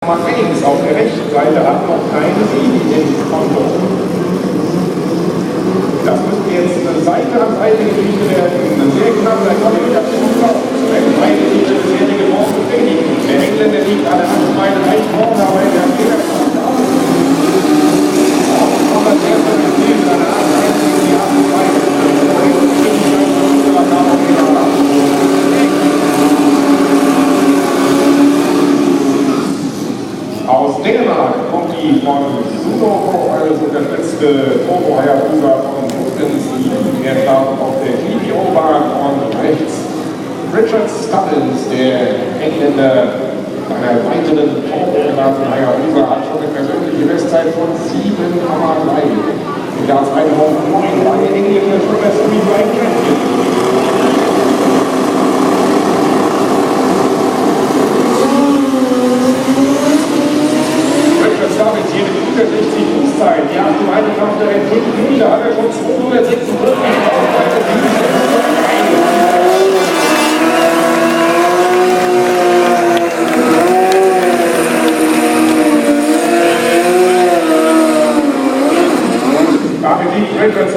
Nummer 1 auf der rechten Seite hat noch keine Baby im Konto. Das müsste jetzt Seite an Seite gerichtet werden. Sehr knapp, da kommt die Station raus. Beide Titel bisherige Morgen befriedigt. Der Engländer liegt an der Handbeine leicht vorne, aber in der Fehler kommt auf. Und das erste System danach einzig in die Art und Weise. Aus Dänemark kommt die von Sudoku alles unterstützte Turbo Hayabusa von Muttens. Er startet auf der Clivio-Bahn und rechts Richard Stubbins, der Engländer, einer weiteren Turbo genannten Hayabusa, hat schon eine persönliche Bestzeit von 7,3 im Jahr 2009 war der englische Schwimmer Speedway Champion. David hier mit 160 Fußzeit, die 8 Meilenkraft der 5 Minuten, da hat er schon 246 Damit liegt Richard